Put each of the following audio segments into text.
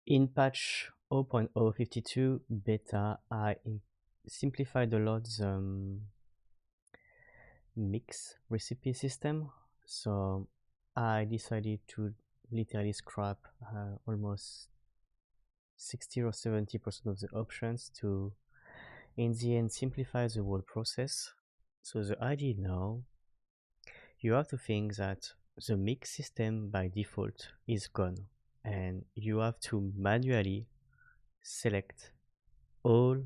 In patch 0.052 beta, I simplified a lot the mix recipe system. So I decided to literally scrap almost 60 or 70% of the options to, in the end, simplify the whole process. So the idea now, you have to think that the mix system by default is gone, and you have to manually select all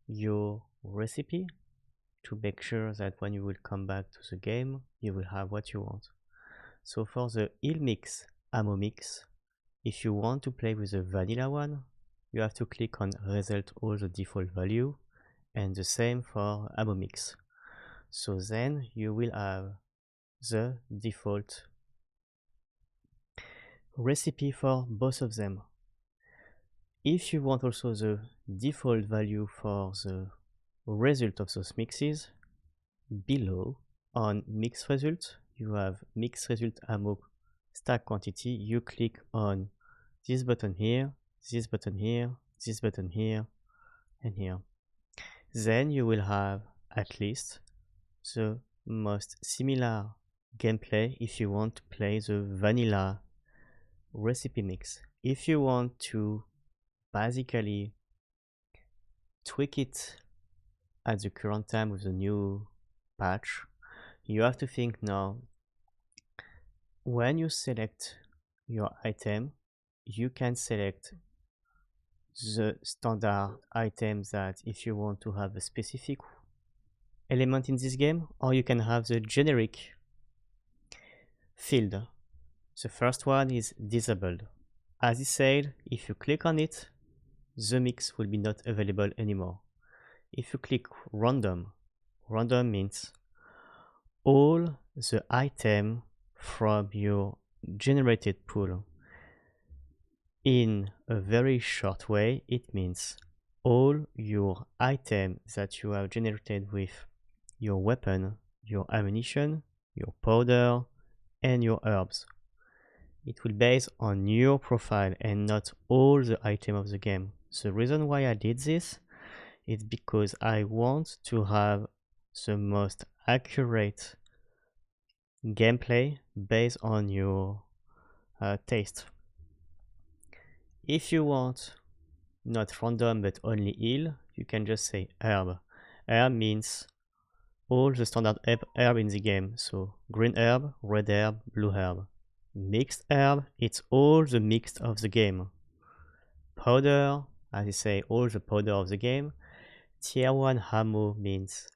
your recipe to make sure that when you will come back to the game, you will have what you want. So for the heal mix, ammo mix, if you want to play with the vanilla one, you have to click on result all the default value, and the same for ammo mix. So then you will have the default recipe for both of them. If you want also the default value for the result of those mixes, below on mix result, you have mix result ammo stack quantity. You click on this button here, this button here, this button here, and here. Then you will have at least the most similar gameplay if you want to play the vanilla recipe mix. If you want to basically tweak it at the current time with the new patch, you have to think now, when you select your item, you can select the standard items that if you want to have a specific element in this game, or you can have the generic field. The first one is disabled. As I said, if you click on it, the mix will be not available anymore. If you click random, random means all the item from your generated pool. In a very short way, it means all your items that you have generated with your weapon, your ammunition, your powder, and your herbs. It will base on your profile and not all the items of the game. The reason why I did this is because I want to have the most accurate gameplay based on your taste. If you want not random but only heal, you can just say herb. Herb means all the standard herb in the game. So green herb, red herb, blue herb. Mixed herb, it's all the mixed of the game. Powder, as I say, all the powder of the game. Tier 1 ammo means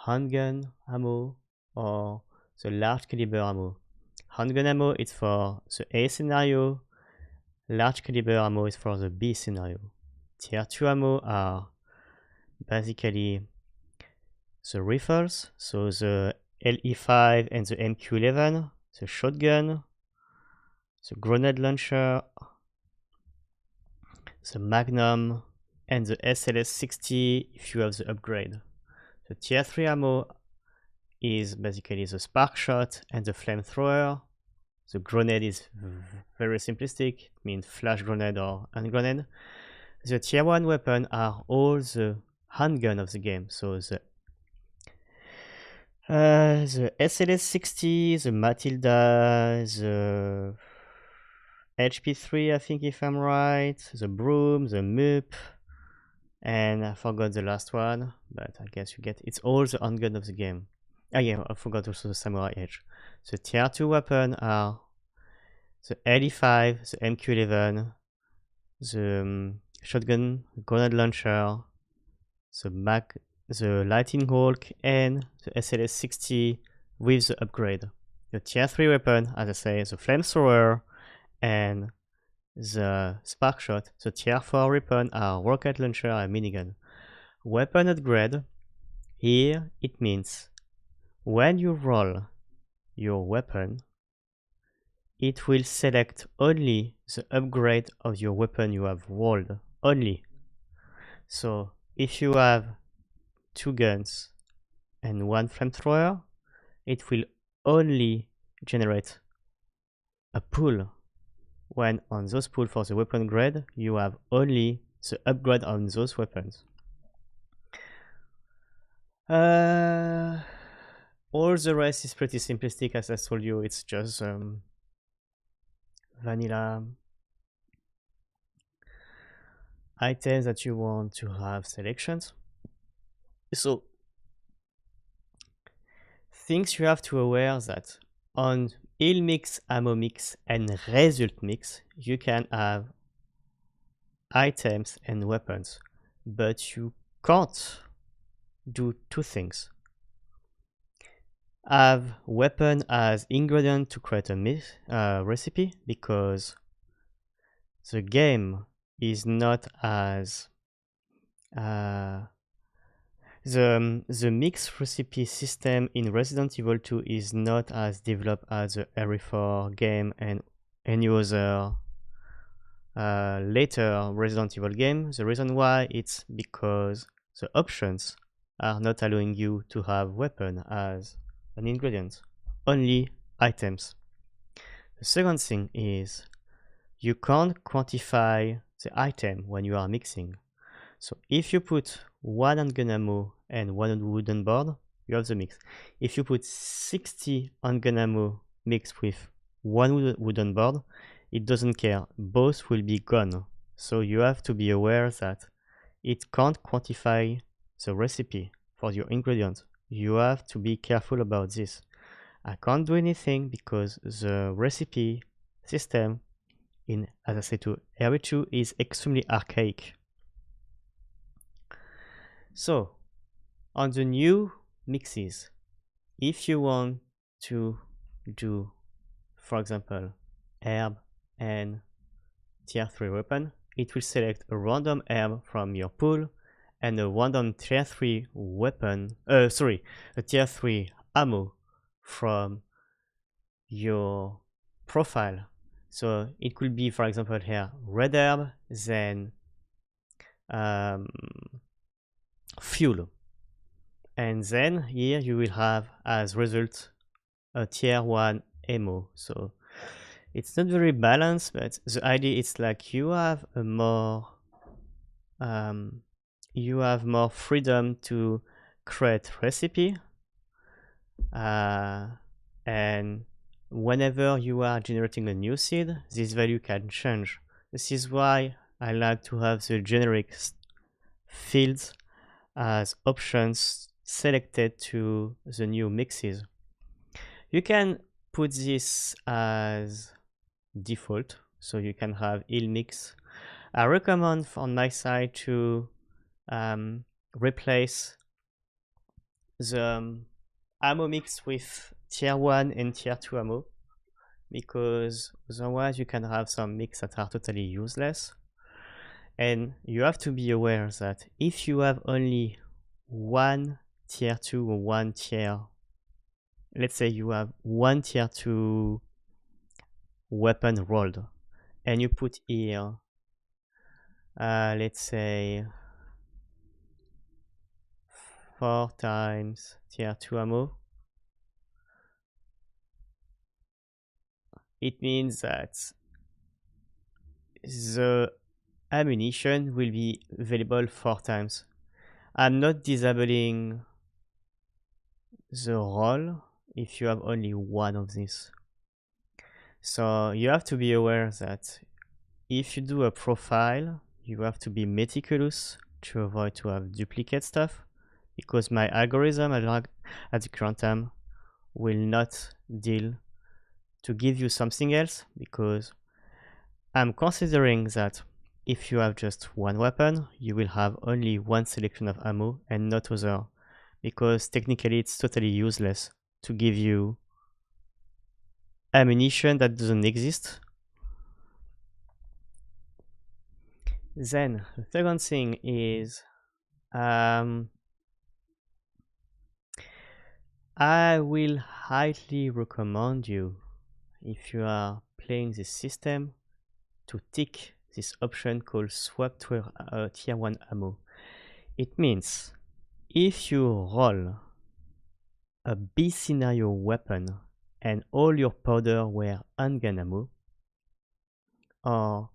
handgun ammo or the large caliber ammo. Handgun ammo is for the A scenario, large caliber ammo is for the B scenario. Tier 2 ammo are basically the rifles, so the LE5 and the MQ11, the shotgun, the grenade launcher, the Magnum, and the SLS-60 if you have the upgrade. The tier 3 ammo is basically the spark shot and the flamethrower. The grenade is very simplistic, it means flash grenade or hand grenade. The tier 1 weapon are all the handgun of the game, so the SLS-60, the Matilda, the HP3, I think if I'm right, the Broom, the MUP, and I forgot the last one, but I guess you get it's all the handgun of the game. Ah yeah, I forgot also the Samurai Edge. The tier 2 weapon are the LE5, the MQ11, the shotgun, grenade launcher, the Lightning Hawk, and the SLS-60 with the upgrade. The tier 3 weapon, as I say, the flamethrower and the spark shot. The tier 4 weapon are rocket launcher and minigun. Weapon upgrade, here it means when you roll your weapon, it will select only the upgrade of your weapon you have rolled, only. So if you have 2 guns and 1 flamethrower, it will only generate a pool when on those pools for the weapon grade, you have only the upgrade on those weapons. All the rest is pretty simplistic, as I told you. It's just vanilla items that you want to have selections. So things you have to aware that on heal mix, ammo mix, and result mix, you can have items and weapons, but you can't do two things. Have weapon as ingredient to create a recipe, because the game is not as the mix recipe system in Resident Evil 2 is not as developed as the RE4 game and any other later Resident Evil game. The reason why it's because the options are not allowing you to have weapon as an ingredient, only items. The second thing is you can't quantify the item when you are mixing. So if you put one handgun ammo and one wooden board, you have the mix. If you put 60 handgun ammo mixed with one wooden board, it doesn't care. Both will be gone. So you have to be aware that it can't quantify the recipe for your ingredients. You have to be careful about this. I can't do anything because the recipe system in, as I said, to RE2 is extremely archaic. So on the new mixes, if you want to do, for example, herb and tier 3 weapon, it will select a random herb from your pool and a random tier 3 weapon, a tier 3 ammo from your profile. So it could be, for example, here red herb, then fuel, and then here you will have as result a tier 1 ammo. So it's not very balanced, but the idea is like you have a more freedom to create recipe, and whenever you are generating a new seed, this value can change. This is why I like to have the generic fields as options selected to the new mixes. You can put this as default, so you can have heal mix. I recommend on my side to replace the ammo mix with tier 1 and tier 2 ammo, because otherwise you can have some mix that are totally useless. And you have to be aware that if you have only one tier 2 or one tier, let's say you have one tier 2 weapon rolled, and you put here, let's say 4 times tier 2 ammo, it means that the ammunition will be available 4 times. I'm not disabling the roll if you have only one of these. So you have to be aware that if you do a profile, you have to be meticulous to avoid to have duplicate stuff, because my algorithm at the current time will not deal to give you something else, because I'm considering that if you have just one weapon, you will have only one selection of ammo and not other, because technically it's totally useless to give you ammunition that doesn't exist. Then the second thing is I will highly recommend you, if you are playing this system, to tick this option called swap to tier 1 ammo. It means if you roll a B scenario weapon and all your powder were handgun ammo, or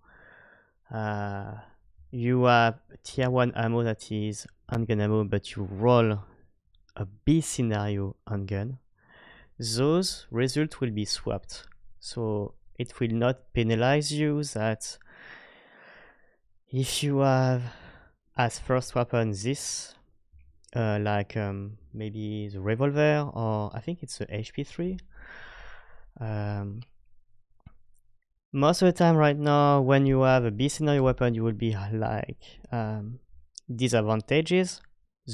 you have tier 1 ammo that is handgun ammo, but you roll a B scenario handgun, those results will be swapped. So it will not penalize you that if you have as first weapon this, like maybe the revolver, or I think it's the HP3. Most of the time right now, when you have a B scenario weapon, you will be like disadvantages.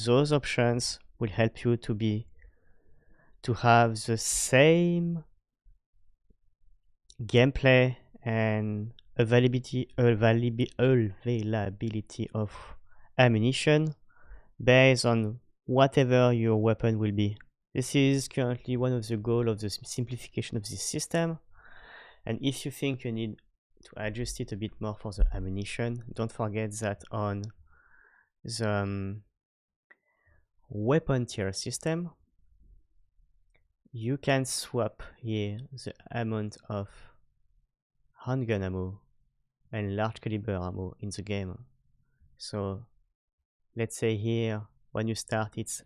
Those options will help you to have the same gameplay and availability of ammunition based on whatever your weapon will be. This is currently one of the goals of the simplification of this system. And if you think you need to adjust it a bit more for the ammunition, don't forget that on the weapon tier system, you can swap here the amount of handgun ammo and large caliber ammo in the game. So let's say here when you start it's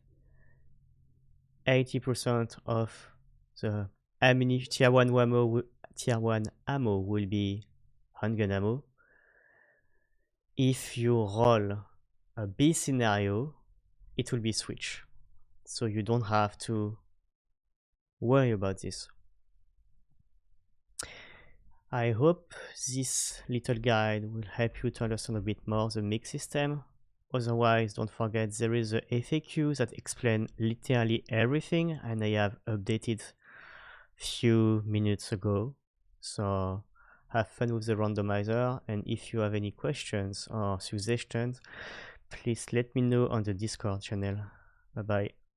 80% of the ammunition tier 1 ammo will be handgun ammo. If you roll a B scenario, it will be switch. So you don't have to worry about this. I hope this little guide will help you to understand a bit more the mix system. Otherwise, don't forget there is a FAQ that explains literally everything, and I have updated few minutes ago. So have fun with the randomizer, and if you have any questions or suggestions, please let me know on the Discord channel. Bye bye.